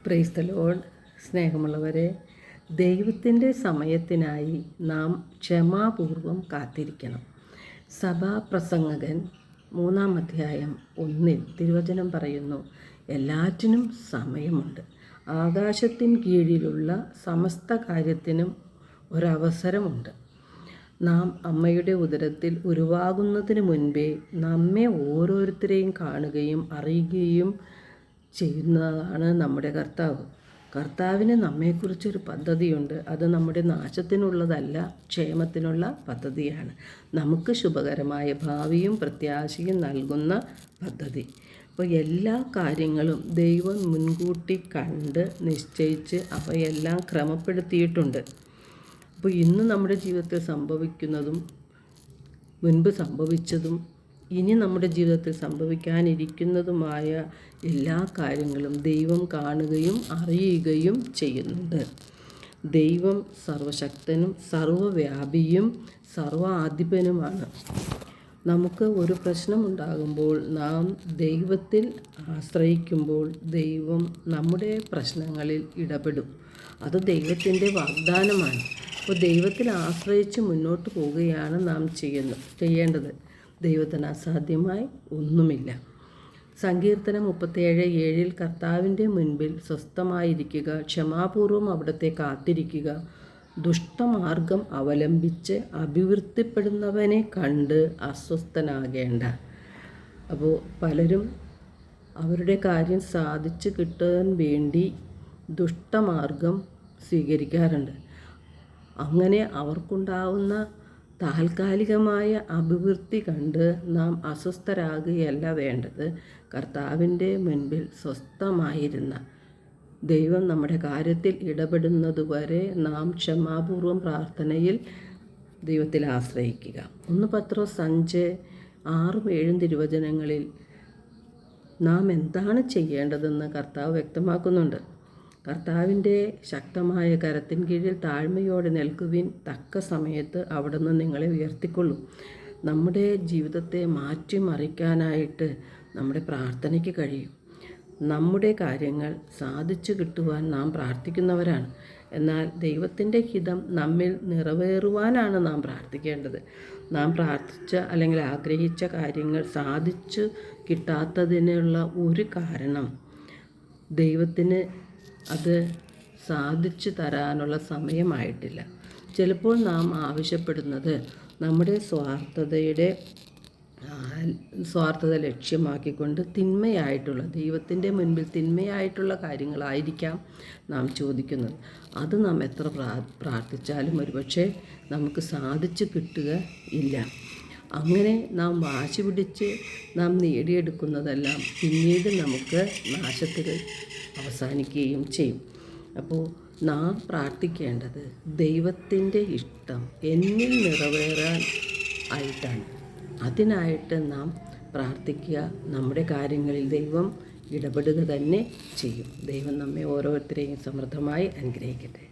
Praise the Lord. സ്നേഹമുള്ളവരെ, ദൈവത്തിൻ്റെ സമയത്തിനായി നാം ക്ഷമാപൂർവം കാത്തിരിക്കണം. സഭാപ്രസംഗകൻ 3-ാം അധ്യായം 1 തിരുവചനം പറയുന്നു, എല്ലാറ്റിനും സമയമുണ്ട്. ആകാശത്തിന് കീഴിലുള്ള സമസ്ത കാര്യത്തിനും ഒരവസരമുണ്ട്. നാം അമ്മയുടെ ഉദരത്തിൽ ഉരുവാകുന്നതിന് മുൻപേ നമ്മെ ഓരോരുത്തരെയും കാണുകയും അറിയുകയും ചെയ്യുന്നതാണ് നമ്മുടെ കർത്താവ്. കർത്താവിന് നമ്മെക്കുറിച്ചൊരു പദ്ധതിയുണ്ട്. അത് നമ്മുടെ നാശത്തിനുള്ളതല്ല, ക്ഷേമത്തിനുള്ള പദ്ധതിയാണ്. നമുക്ക് ശുഭകരമായ ഭാവിയും പ്രത്യാശയും നൽകുന്ന പദ്ധതി. അപ്പോൾ എല്ലാ കാര്യങ്ങളും ദൈവം മുൻകൂട്ടി കണ്ട് നിശ്ചയിച്ച് അവയെല്ലാം ക്രമപ്പെടുത്തിയിട്ടുണ്ട്. അപ്പോൾ ഇന്ന് നമ്മുടെ ജീവിതത്തിൽ സംഭവിക്കുന്നതും മുൻപ് സംഭവിച്ചതും ഇനി നമ്മുടെ ജീവിതത്തിൽ സംഭവിക്കാനിരിക്കുന്നതുമായ എല്ലാ കാര്യങ്ങളും ദൈവം കാണുകയും അറിയുകയും ചെയ്യുന്നുണ്ട്. ദൈവം സർവശക്തനും സർവവ്യാപിയും സർവാധിപനുമാണ്. നമുക്ക് ഒരു പ്രശ്നമുണ്ടാകുമ്പോൾ നാം ദൈവത്തിൽ ആശ്രയിക്കുമ്പോൾ ദൈവം നമ്മുടെ പ്രശ്നങ്ങളിൽ ഇടപെടും. അത് ദൈവത്തിൻ്റെ വാഗ്ദാനമാണ്. അപ്പോൾ ദൈവത്തിൽ ആശ്രയിച്ച് മുന്നോട്ട് പോവുകയാണ് നാം ചെയ്യേണ്ടത്. ദൈവത്തിന് അസാധ്യമായി ഒന്നുമില്ല. സങ്കീർത്തനം 37:7 കർത്താവിൻ്റെ മുൻപിൽ സ്വസ്ഥമായിരിക്കുക, ക്ഷമാപൂർവം അവിടുത്തെ കാത്തിരിക്കുക, ദുഷ്ടമാർഗം അവലംബിച്ച് അഭിവൃദ്ധിപ്പെടുന്നവനെ കണ്ട് അസ്വസ്ഥനാകേണ്ട. അപ്പോൾ പലരും അവരുടെ കാര്യം സാധിച്ചു കിട്ടാൻ വേണ്ടി ദുഷ്ടമാർഗം സ്വീകരിക്കാറുണ്ട്. അങ്ങനെ അവർക്കുണ്ടാവുന്ന താൽക്കാലികമായ അഭിവൃദ്ധി കണ്ട് നാം അസ്വസ്ഥരാകുകയല്ല വേണ്ടത്. കർത്താവിൻ്റെ മുൻപിൽ സ്വസ്ഥമായിരുന്ന ദൈവം നമ്മുടെ കാര്യത്തിൽ ഇടപെടുന്നതുവരെ നാം ക്ഷമാപൂർവം പ്രാർത്ഥനയിൽ ദൈവത്തിൽ ആശ്രയിക്കുക. 1 പത്രോസ് 5:6-7 തിരുവചനങ്ങളിൽ നാം എന്താണ് ചെയ്യേണ്ടതെന്ന് കർത്താവ് വ്യക്തമാക്കുന്നുണ്ട്. കർത്താവിൻ്റെ ശക്തമായ കരത്തിൻ കീഴിൽ താഴ്മയോടെ നിൽക്കുവിൻ, തക്ക സമയത്ത് അവിടുന്ന് നിങ്ങളെ ഉയർത്തിക്കൊള്ളും. നമ്മുടെ ജീവിതത്തെ മാറ്റിമറിക്കാനായിട്ട് നമ്മുടെ പ്രാർത്ഥനയ്ക്ക് കഴിയും. നമ്മുടെ കാര്യങ്ങൾ സാധിച്ചു കിട്ടുവാൻ നാം പ്രാർത്ഥിക്കുന്നവരാണ്. എന്നാൽ ദൈവത്തിൻ്റെ ഹിതം നമ്മിൽ നിറവേറുവാനാണ് നാം പ്രാർത്ഥിക്കേണ്ടത്. നാം പ്രാർത്ഥിച്ച അല്ലെങ്കിൽ ആഗ്രഹിച്ച കാര്യങ്ങൾ സാധിച്ചു കിട്ടാത്തതിനുള്ള ഒരു കാരണം ദൈവത്തിന് അത് സാധിച്ചു തരാനുള്ള സമയമായിട്ടില്ല. ചിലപ്പോൾ നാം ആവശ്യപ്പെടുന്നത് നമ്മുടെ സ്വാർത്ഥത ലക്ഷ്യമാക്കിക്കൊണ്ട് ദൈവത്തിൻ്റെ മുൻപിൽ തിന്മയായിട്ടുള്ള കാര്യങ്ങളായിരിക്കാം നാം ചോദിക്കുന്നത്. അത് നാം എത്ര പ്രാർത്ഥിച്ചാലും ഒരുപക്ഷെ നമുക്ക് സാധിച്ചു കിട്ടുക ഇല്ല. അങ്ങനെ നാം വാശി പിടിച്ച് നാം നേടിയെടുക്കുന്നതെല്ലാം പിന്നീട് നമുക്ക് നാശത്തിൽ അവസാനിക്കുകയും ചെയ്യും. അപ്പോൾ നാം പ്രാർത്ഥിക്കേണ്ടത് ദൈവത്തിൻ്റെ ഇഷ്ടം എന്നിൽ നിറവേറാൻ ആയിട്ടാണ്. അതിനായിട്ട് നാം പ്രാർത്ഥിക്കുക. നമ്മുടെ കാര്യങ്ങളിൽ ദൈവം ഇടപെടുക തന്നെ ചെയ്യും. ദൈവം നമ്മെ ഓരോരുത്തരെയും സമൃദ്ധമായി അനുഗ്രഹിക്കട്ടെ.